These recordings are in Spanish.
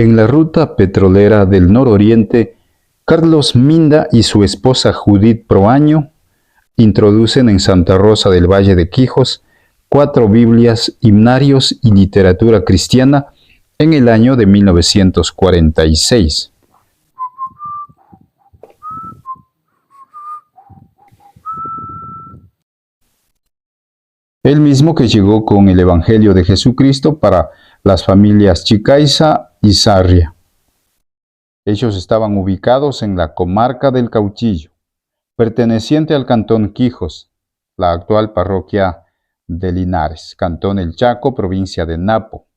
En la ruta petrolera del nororiente, Carlos Minda y su esposa Judith Proaño introducen en Santa Rosa del Valle de Quijos 4 Biblias, himnarios y literatura cristiana en el año de 1946. El mismo que llegó con el Evangelio de Jesucristo para las familias Chicaiza y Sarria. Ellos estaban ubicados en la comarca del Cauchillo, perteneciente al cantón Quijos, la actual parroquia de Linares, cantón El Chaco, provincia de Napo.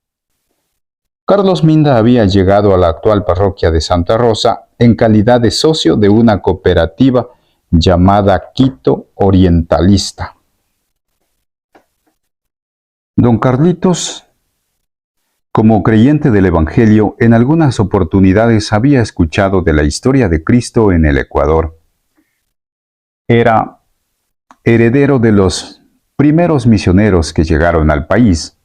Carlos Minda había llegado a la actual parroquia de Santa Rosa en calidad de socio de una cooperativa llamada Quito Orientalista. Don Carlitos, como creyente del Evangelio, en algunas oportunidades había escuchado de la historia de Cristo en el Ecuador. Era heredero de los primeros misioneros que llegaron al país.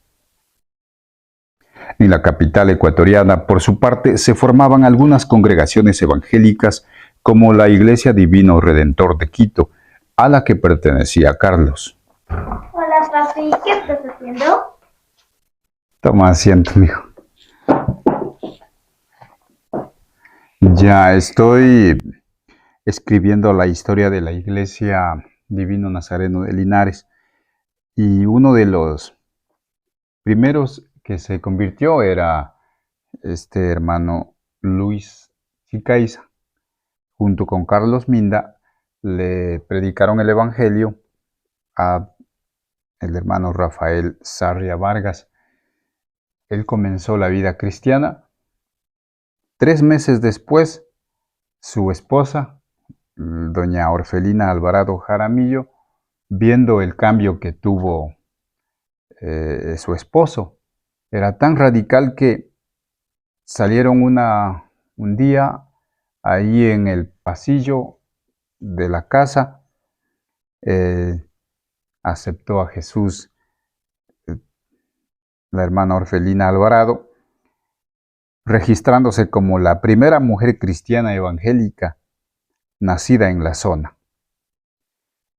En la capital ecuatoriana, por su parte, se formaban algunas congregaciones evangélicas como la Iglesia Divino Redentor de Quito, a la que pertenecía Carlos. Hola, papi, ¿qué estás haciendo? Toma asiento, mijo. Ya estoy escribiendo la historia de la Iglesia Divino Nazareno de Linares. Y uno de los primeros que se convirtió era este hermano Luis Chicaiza. Junto con Carlos Minda le predicaron el Evangelio a el hermano Rafael Sarria Vargas. Él comenzó la vida cristiana. 3 meses después, su esposa, doña Orfelina Alvarado Jaramillo, viendo el cambio que tuvo su esposo, era tan radical que salieron un día ahí en el pasillo de la casa, aceptó a Jesús la hermana Orfelina Alvarado, registrándose como la primera mujer cristiana evangélica nacida en la zona.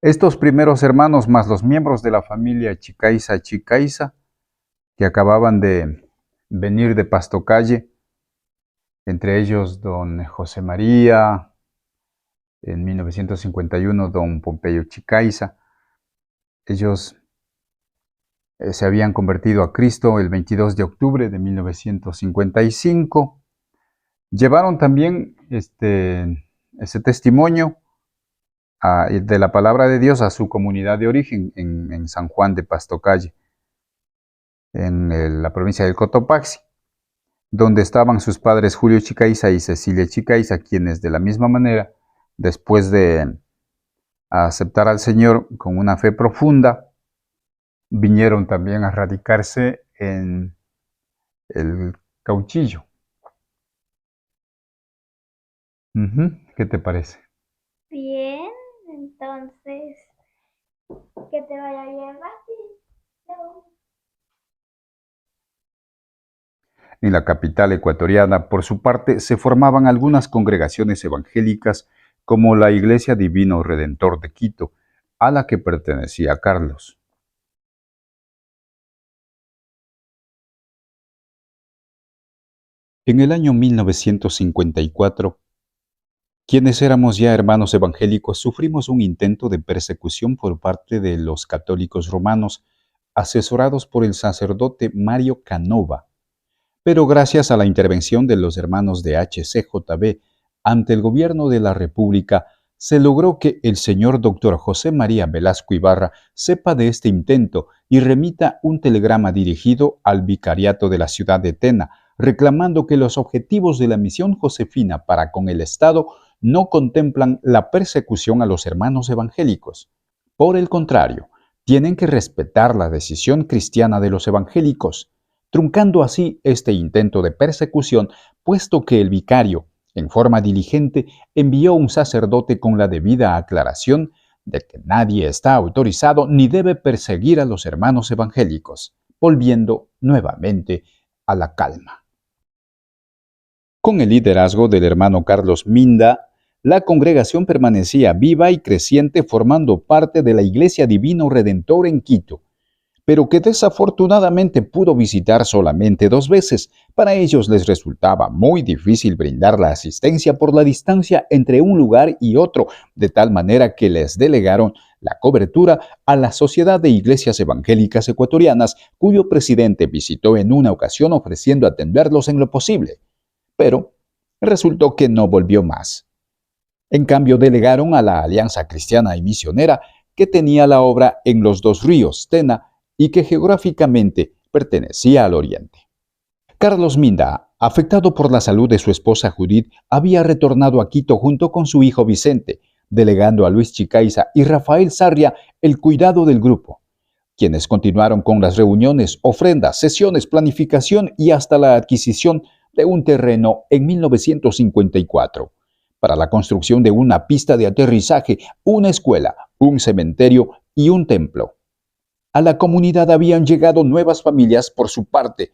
Estos primeros hermanos, más los miembros de la familia Chicaiza, que acababan de venir de Pastocalle, entre ellos don José María, en 1951 don Pompeyo Chicaiza, ellos se habían convertido a Cristo el 22 de octubre de 1955. Llevaron también ese testimonio de la palabra de Dios a su comunidad de origen en San Juan de Pastocalle, en la provincia del Cotopaxi, donde estaban sus padres Julio Chicaiza y Cecilia Chicaiza, quienes de la misma manera, después de aceptar al Señor con una fe profunda, vinieron también a radicarse en el Cauchillo. ¿Qué te parece? Bien, entonces, que te vaya bien, papi. En la capital ecuatoriana, por su parte, se formaban algunas congregaciones evangélicas como la Iglesia Divino Redentor de Quito, a la que pertenecía Carlos. En el año 1954, quienes éramos ya hermanos evangélicos sufrimos un intento de persecución por parte de los católicos romanos, asesorados por el sacerdote Mario Canova. Pero gracias a la intervención de los hermanos de HCJB ante el gobierno de la República, se logró que el señor doctor José María Velasco Ibarra sepa de este intento y remita un telegrama dirigido al vicariato de la ciudad de Tena, reclamando que los objetivos de la misión josefina para con el Estado no contemplan la persecución a los hermanos evangélicos. Por el contrario, tienen que respetar la decisión cristiana de los evangélicos, truncando así este intento de persecución, puesto que el vicario, en forma diligente, envió un sacerdote con la debida aclaración de que nadie está autorizado ni debe perseguir a los hermanos evangélicos, volviendo nuevamente a la calma. Con el liderazgo del hermano Carlos Minda, la congregación permanecía viva y creciente formando parte de la Iglesia Divino Redentor en Quito, pero que desafortunadamente pudo visitar solamente 2 veces. Para ellos les resultaba muy difícil brindar la asistencia por la distancia entre un lugar y otro, de tal manera que les delegaron la cobertura a la Sociedad de Iglesias Evangélicas Ecuatorianas, cuyo presidente visitó en una ocasión ofreciendo atenderlos en lo posible. Pero resultó que no volvió más. En cambio, delegaron a la Alianza Cristiana y Misionera, que tenía la obra en los Dos Ríos, Tena, y que geográficamente pertenecía al oriente. Carlos Minda, afectado por la salud de su esposa Judith, había retornado a Quito junto con su hijo Vicente, delegando a Luis Chicaiza y Rafael Sarria el cuidado del grupo, quienes continuaron con las reuniones, ofrendas, sesiones, planificación y hasta la adquisición de un terreno en 1954 para la construcción de una pista de aterrizaje, una escuela, un cementerio y un templo. A la comunidad habían llegado nuevas familias por su parte.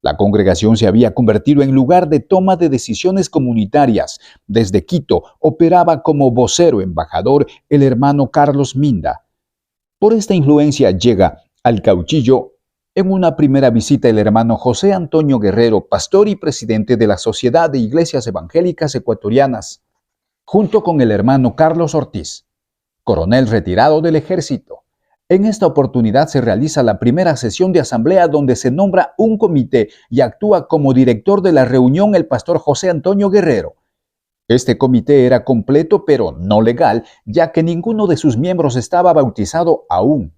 La congregación se había convertido en lugar de toma de decisiones comunitarias. Desde Quito operaba como vocero embajador el hermano Carlos Minda. Por esta influencia llega al Cauchillo en una primera visita el hermano José Antonio Guerrero, pastor y presidente de la Sociedad de Iglesias Evangélicas Ecuatorianas, junto con el hermano Carlos Ortiz, coronel retirado del ejército. En esta oportunidad se realiza la primera sesión de asamblea donde se nombra un comité y actúa como director de la reunión el pastor José Antonio Guerrero. Este comité era completo pero no legal, ya que ninguno de sus miembros estaba bautizado aún.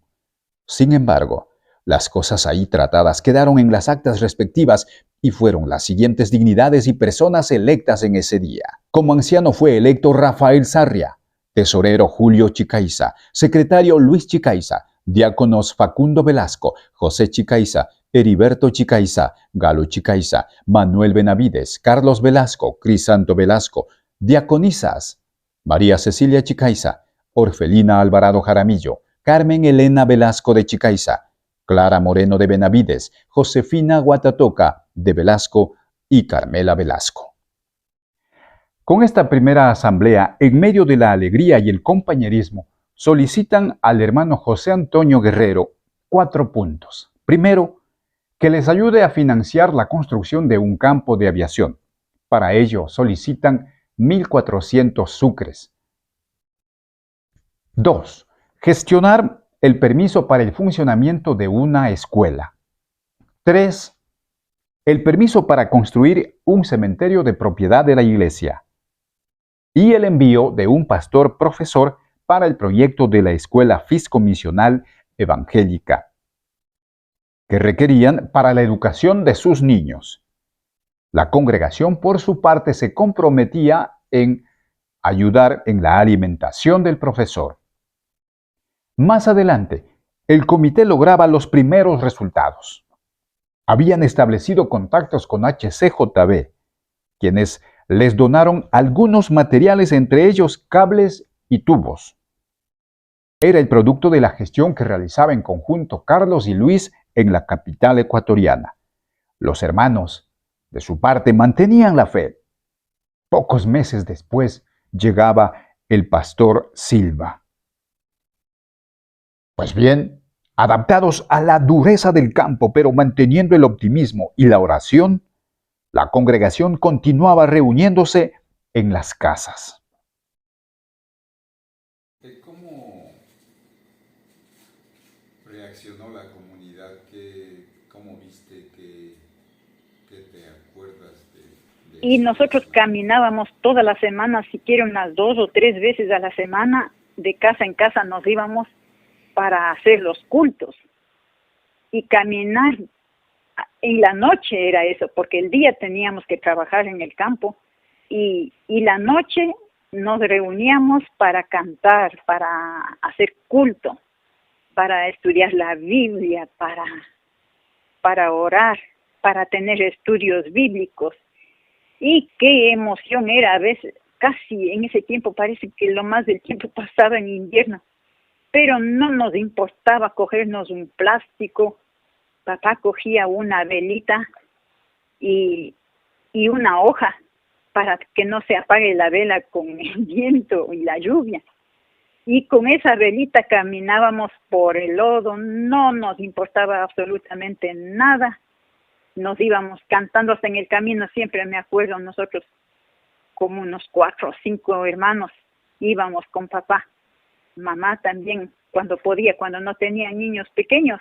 Sin embargo, las cosas ahí tratadas quedaron en las actas respectivas y fueron las siguientes dignidades y personas electas en ese día. Como anciano fue electo Rafael Sarria, tesorero Julio Chicaiza, secretario Luis Chicaiza, diáconos Facundo Velasco, José Chicaiza, Heriberto Chicaiza, Galo Chicaiza, Manuel Benavides, Carlos Velasco, Crisanto Velasco, diaconisas, María Cecilia Chicaiza, Orfelina Alvarado Jaramillo, Carmen Elena Velasco de Chicaiza, Clara Moreno de Benavides, Josefina Guatatoca de Velasco y Carmela Velasco. Con esta primera asamblea, en medio de la alegría y el compañerismo, solicitan al hermano José Antonio Guerrero 4 puntos. Primero, que les ayude a financiar la construcción de un campo de aviación. Para ello solicitan 1.400 sucres. 2. Gestionar el permiso para el funcionamiento de una escuela. 3. El permiso para construir un cementerio de propiedad de la iglesia. Y el envío de un pastor profesor para el proyecto de la Escuela Fiscomisional Evangélica, que requerían para la educación de sus niños. La congregación, por su parte, se comprometía en ayudar en la alimentación del profesor. Más adelante, el comité lograba los primeros resultados. Habían establecido contactos con HCJB, quienes les donaron algunos materiales, entre ellos cables y tubos. Era el producto de la gestión que realizaba en conjunto Carlos y Luis en la capital ecuatoriana. Los hermanos, de su parte, mantenían la fe. Pocos meses después llegaba el pastor Silva. Pues bien, adaptados a la dureza del campo, pero manteniendo el optimismo y la oración, la congregación continuaba reuniéndose en las casas. ¿Cómo reaccionó la comunidad? ¿Cómo viste que te acuerdas de Y nosotros caminábamos toda la semana, siquiera unas 2 o 3 veces a la semana, de casa en casa nos íbamos para hacer los cultos. Y caminar en la noche era eso, porque el día teníamos que trabajar en el campo y la noche nos reuníamos para cantar, para hacer culto, para estudiar la Biblia, para orar, para tener estudios bíblicos. Y qué emoción era, a veces, casi en ese tiempo parece que lo más del tiempo pasaba en invierno, pero no nos importaba cogernos un plástico. Papá cogía una velita y una hoja para que no se apague la vela con el viento y la lluvia. Y con esa velita caminábamos por el lodo, no nos importaba absolutamente nada. Nos íbamos cantando hasta en el camino, siempre me acuerdo, nosotros como unos 4 o 5 hermanos íbamos con papá. Mamá también, cuando podía, cuando no tenía niños pequeños,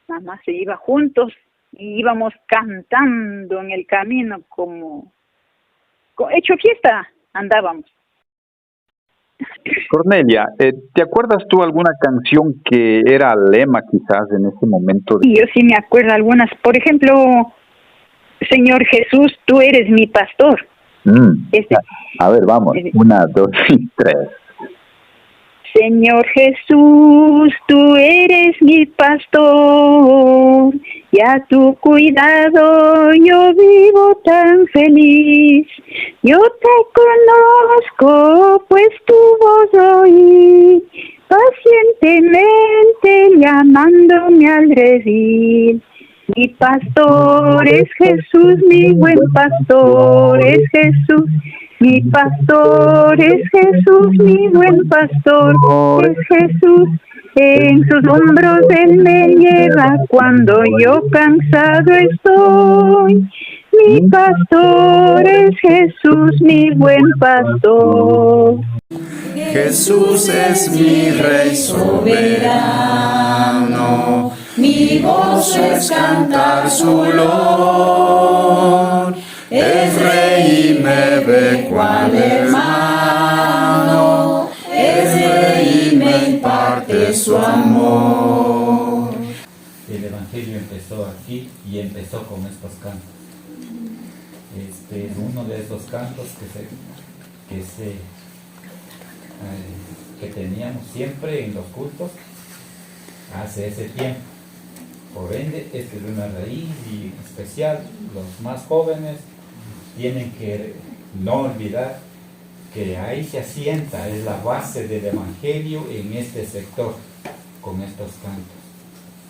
mamá se iba juntos y íbamos cantando en el camino como hecho fiesta, andábamos. Cornelia, ¿te acuerdas tú alguna canción que era lema quizás en ese momento? Y yo sí me acuerdo algunas, por ejemplo, Señor Jesús, tú eres mi pastor. A ver, vamos, 1, 2 y 3. Señor Jesús, tú eres mi pastor, y a tu cuidado yo vivo tan feliz. Yo te conozco, pues tu voz oí, pacientemente llamándome al redil. Mi pastor es Jesús, mi buen pastor es Jesús. Mi pastor es Jesús, mi buen pastor es Jesús. En sus hombros Él me lleva cuando yo cansado estoy. Mi pastor es Jesús, mi buen pastor. Jesús es mi Rey soberano, mi gozo es cantar su olor. Es Rey y me ve cual hermano, es Rey y me imparte su amor. El Evangelio empezó aquí y empezó con estos cantos. Este es uno de esos cantos que teníamos siempre en los cultos hace ese tiempo. Por ende, esta es una raíz y especial. Los más jóvenes tienen que no olvidar que ahí se asienta, es la base del Evangelio en este sector, con estos cantos.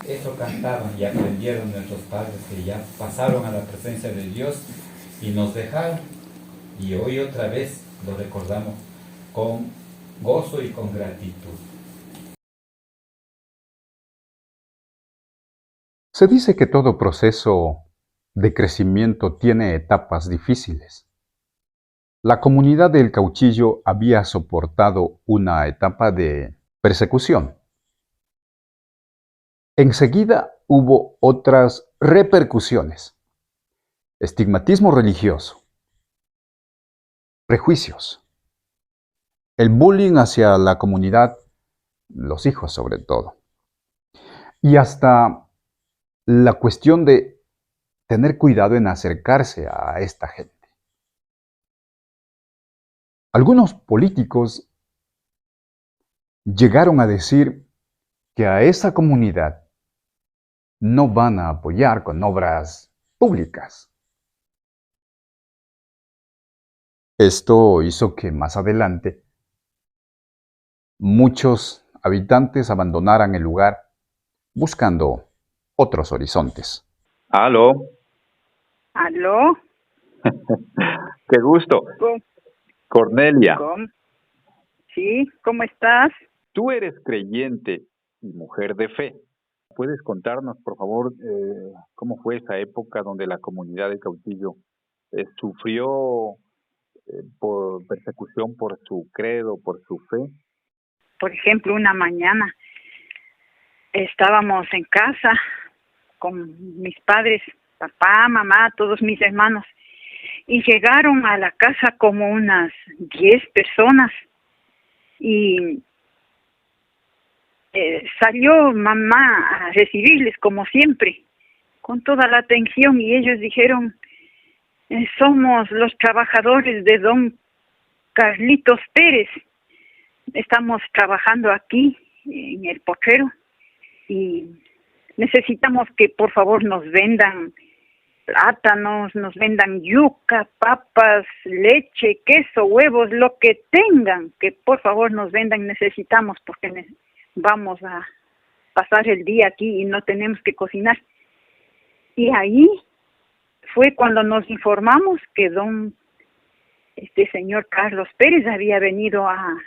Eso cantaban y aprendieron nuestros padres que ya pasaron a la presencia de Dios y nos dejaron. Y hoy otra vez lo recordamos con gozo y con gratitud. Se dice que todo proceso de crecimiento tiene etapas difíciles. La comunidad del Cauchillo había soportado una etapa de persecución. Enseguida hubo otras repercusiones: estigmatismo religioso, prejuicios, el bullying hacia la comunidad, los hijos sobre todo, y hasta la cuestión de tener cuidado en acercarse a esta gente. Algunos políticos llegaron a decir que a esa comunidad no van a apoyar con obras públicas. Esto hizo que más adelante muchos habitantes abandonaran el lugar buscando otros horizontes. ¿Aló? ¿Aló? Qué gusto. Cornelia, Sí, ¿cómo estás? tú eres creyente y mujer de fe. ¿Puedes contarnos, por favor, cómo fue esa época donde la comunidad de Cauchillo sufrió por persecución por su credo, por su fe? Por ejemplo, una mañana estábamos en casa con mis padres, papá, mamá, todos mis hermanos, y llegaron a la casa como unas 10 personas y salió mamá a recibirles como siempre, con toda la atención, y ellos dijeron: somos los trabajadores de don Carlitos Pérez, estamos trabajando aquí en el potrero y necesitamos que por favor nos vendan plátanos, nos vendan yuca, papas, leche, queso, huevos, lo que tengan, que por favor nos vendan, necesitamos, porque vamos a pasar el día aquí y no tenemos que cocinar. Y ahí fue cuando nos informamos que don este señor Carlos Pérez había venido a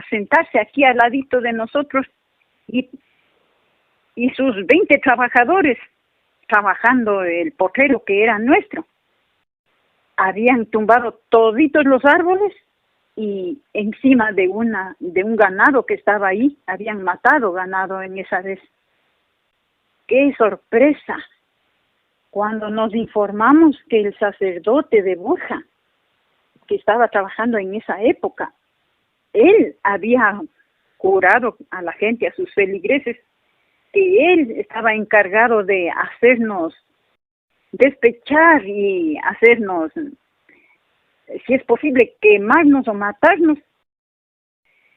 sentarse aquí al ladito de nosotros y sus 20 trabajadores trabajando el potrero que era nuestro. Habían tumbado toditos los árboles y encima de un ganado que estaba ahí, habían matado ganado en esa vez. ¡Qué sorpresa! Cuando nos informamos que el sacerdote de Borja, que estaba trabajando en esa época, él había jurado a la gente, a sus feligreses, que él estaba encargado de hacernos despechar y hacernos, si es posible, quemarnos o matarnos,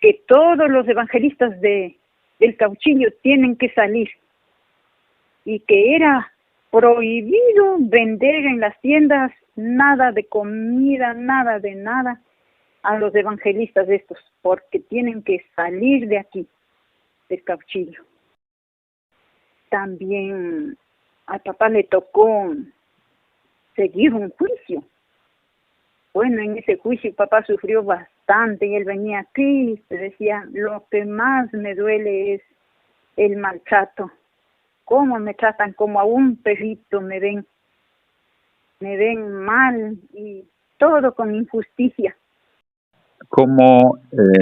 que todos los evangelistas del Cauchillo tienen que salir y que era prohibido vender en las tiendas nada de comida, nada de nada a los evangelistas estos, porque tienen que salir de aquí, del Cauchillo. También a papá le tocó seguir un juicio. Bueno, en ese juicio papá sufrió bastante y él venía aquí y decía, lo que más me duele es el maltrato. Cómo me tratan, como a un perrito me ven mal y todo con injusticia. ¿Cómo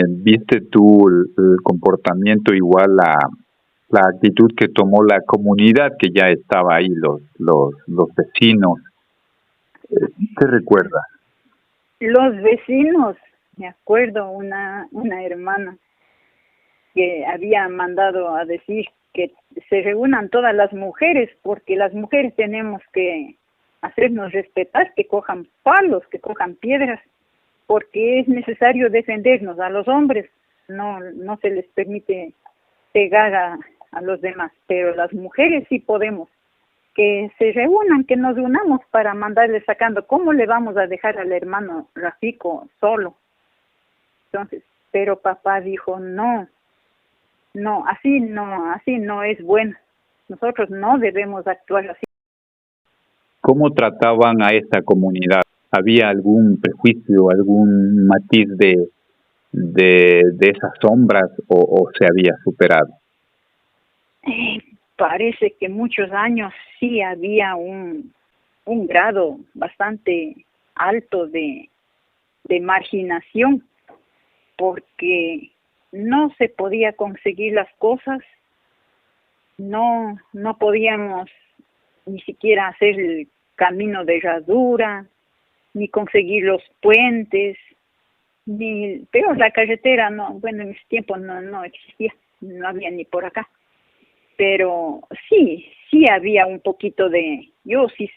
viste tú el comportamiento, igual la actitud que tomó la comunidad que ya estaba ahí, los vecinos? ¿Qué recuerdas? Los vecinos, me acuerdo una hermana que había mandado a decir que se reúnan todas las mujeres, porque las mujeres tenemos que hacernos respetar, que cojan palos, que cojan piedras, porque es necesario defendernos. A los hombres no se les permite pegar a los demás, pero las mujeres sí podemos. Que se reúnan, que nos unamos para mandarle sacando. ¿Cómo le vamos a dejar al hermano Rafico solo? Entonces, pero papá dijo, no, así no es bueno. Nosotros no debemos actuar así. ¿Cómo trataban a esta comunidad? ¿Había algún prejuicio, algún matiz de esas sombras o se había superado? Parece que muchos años sí había un grado bastante alto de marginación, porque no se podía conseguir las cosas, no podíamos ni siquiera hacer el camino de herradura, ni conseguir los puentes, pero la carretera en ese tiempo no existía, no había ni por acá. Pero sí había un poquito de, yo sí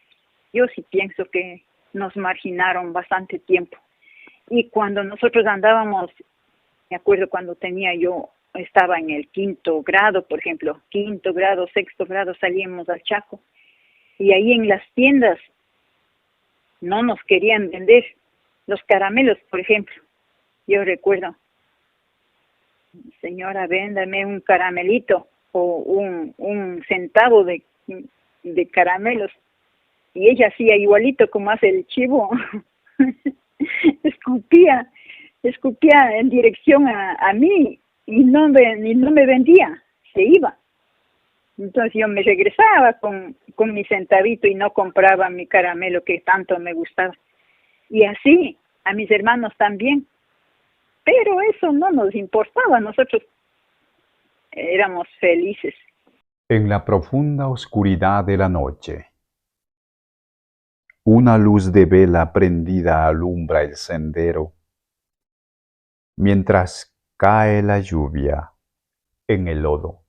pienso que nos marginaron bastante tiempo. Y cuando nosotros andábamos, me acuerdo cuando estaba en el 5º grado, por ejemplo, 5º grado, 6º grado, salíamos al Chaco. Y ahí en las tiendas no nos querían vender los caramelos, por ejemplo. Yo recuerdo, señora, véndame un caramelito o un centavo de caramelos, y ella hacía igualito como hace el chivo. escupía en dirección a mí y no me vendía, se iba. Entonces yo me regresaba con mi centavito y no compraba mi caramelo que tanto me gustaba. Y así a mis hermanos también. Pero eso no nos importaba, nosotros éramos felices. En la profunda oscuridad de la noche, una luz de vela prendida alumbra el sendero, mientras cae la lluvia en el lodo.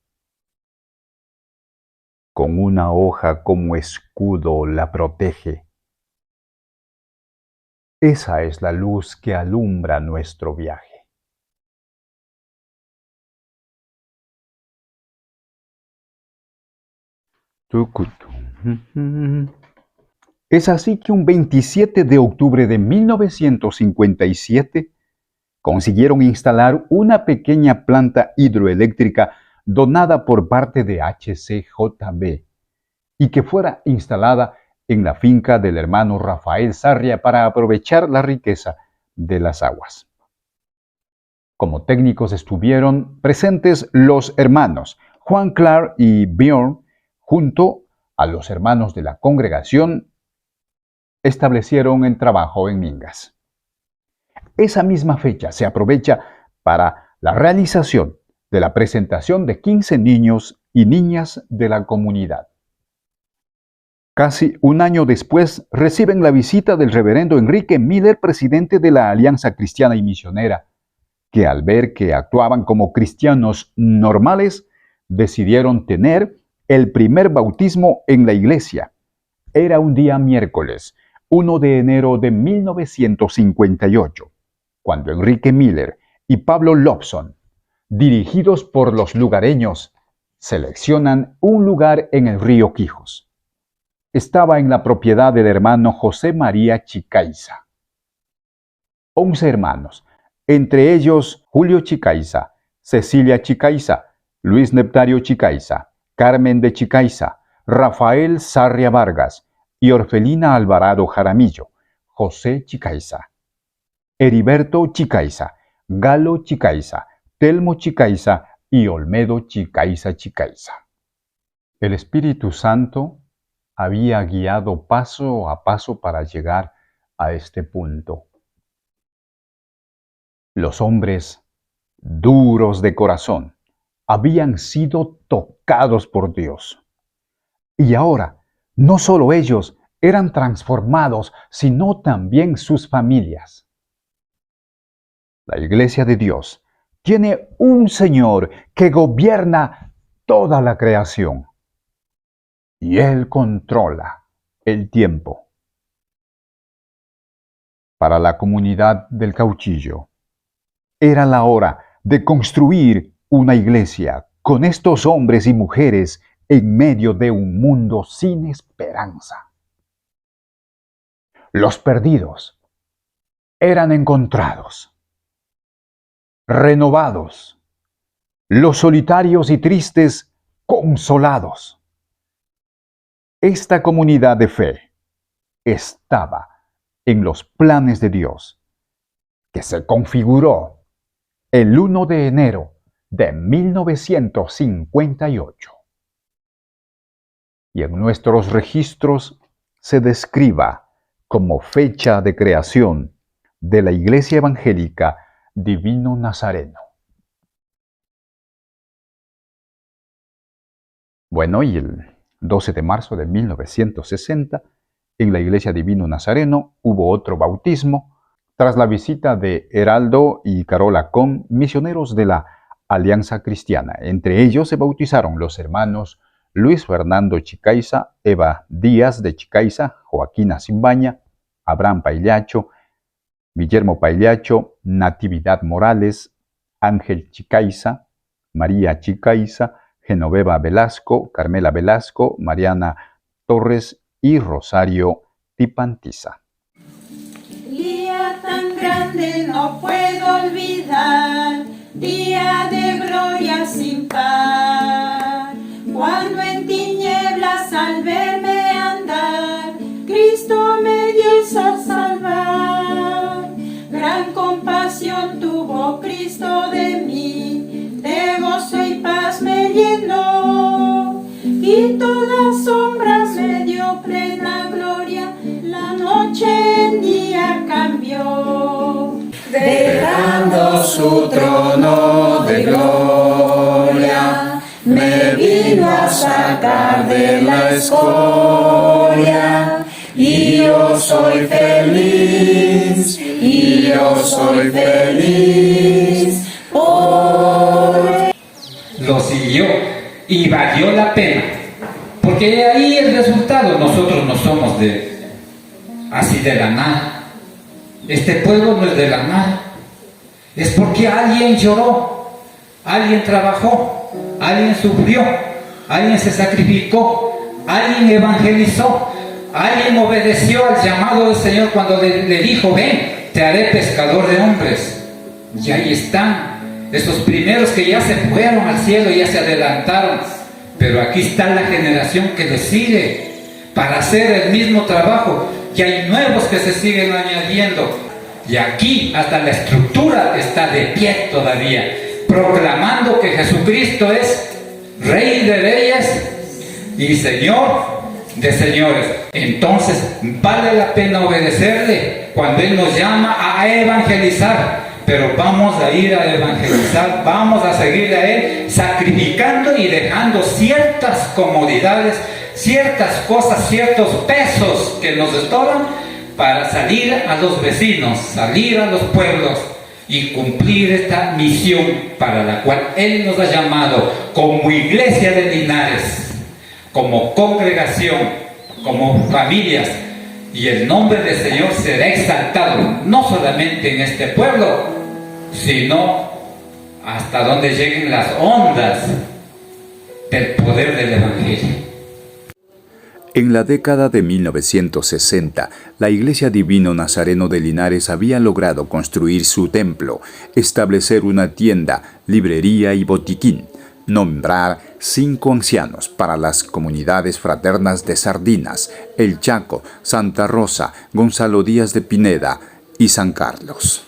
Con una hoja como escudo la protege. Esa es la luz que alumbra nuestro viaje. Es así que un 27 de octubre de 1957 consiguieron instalar una pequeña planta hidroeléctrica donada por parte de HCJB y que fuera instalada en la finca del hermano Rafael Sarria para aprovechar la riqueza de las aguas. Como técnicos estuvieron presentes los hermanos Juan Clark y Bjorn, junto a los hermanos de la congregación, establecieron el trabajo en Mingas. Esa misma fecha se aprovecha para la realización de la presentación de 15 niños y niñas de la comunidad. Casi un año después reciben la visita del reverendo Enrique Miller, presidente de la Alianza Cristiana y Misionera, que al ver que actuaban como cristianos normales, decidieron tener el primer bautismo en la iglesia. Era un día miércoles, 1 de enero de 1958, cuando Enrique Miller y Pablo Lobson, dirigidos por los lugareños, seleccionan un lugar en el río Quijos. Estaba en la propiedad del hermano José María Chicaiza. 11 hermanos, entre ellos Julio Chicaiza, Cecilia Chicaiza, Luis Neptario Chicaiza, Carmen de Chicaiza, Rafael Sarria Vargas y Orfelina Alvarado Jaramillo, José Chicaiza, Heriberto Chicaiza, Galo Chicaiza, Telmo Chicaiza y Olmedo Chicaiza Chicaiza. El Espíritu Santo había guiado paso a paso para llegar a este punto. Los hombres duros de corazón habían sido tocados por Dios. Y ahora, no solo ellos eran transformados, sino también sus familias. La Iglesia de Dios tiene un Señor que gobierna toda la creación. Y Él controla el tiempo. Para la comunidad del Cauchillo, era la hora de construir una iglesia con estos hombres y mujeres en medio de un mundo sin esperanza. Los perdidos eran encontrados, renovados, los solitarios y tristes consolados. Esta comunidad de fe estaba en los planes de Dios, que se configuró el 1 de enero de 1958. Y en nuestros registros se describa como fecha de creación de la Iglesia Evangélica Divino Nazareno. Bueno, y el 12 de marzo de 1960, en la Iglesia Divino Nazareno hubo otro bautismo tras la visita de Heraldo y Carola Con, misioneros de la Alianza Cristiana. Entre ellos se bautizaron los hermanos Luis Fernando Chicaiza, Eva Díaz de Chicaiza, Joaquina Simbaña, Abraham Paillacho, Guillermo Paillacho, Natividad Morales, Ángel Chicaiza, María Chicaiza, Genoveva Velasco, Carmela Velasco, Mariana Torres y Rosario Tipantiza. Día tan grande no puedo olvidar, día de gloria sin par. Cuando en tinieblas al verme andar, Cristo me dio a salvar. Gran compasión tuvo Cristo de mí, de gozo y paz me llenó. Y todas sombras me dio plena gloria, la noche en día cambió. Dejando su trono de gloria, me vino a sacar de la escoria. Y yo soy feliz, y yo soy feliz. Lo siguió y valió la pena, porque ahí el resultado. Nosotros no somos así de la nada. Este pueblo no es de la nada, es porque alguien lloró, alguien trabajó, alguien sufrió, alguien se sacrificó, alguien evangelizó, alguien obedeció al llamado del Señor cuando le dijo: ven, te haré pescador de hombres. Y ahí están esos primeros que ya se fueron al cielo, ya se adelantaron, pero aquí está la generación que le sigue. para hacer el mismo trabajo, y hay nuevos que se siguen añadiendo. Y aquí hasta la estructura está de pie todavía, proclamando que Jesucristo es Rey de Reyes y Señor de señores. Entonces vale la pena obedecerle cuando Él nos llama a evangelizar, pero vamos a ir a evangelizar, vamos a seguirle a Él, sacrificando y dejando ciertas comodidades, ciertas cosas, ciertos pesos que nos estorban, para salir a los vecinos, salir a los pueblos y cumplir esta misión para la cual Él nos ha llamado como iglesia de Linares, como congregación, como familias, y el nombre del Señor será exaltado, no solamente en este pueblo, sino hasta donde lleguen las ondas del poder del Evangelio. En la década de 1960, la Iglesia Divino Nazareno de Linares había logrado construir su templo, establecer una tienda, librería y botiquín, nombrar 5 ancianos para las comunidades fraternas de Sardinas, El Chaco, Santa Rosa, Gonzalo Díaz de Pineda y San Carlos.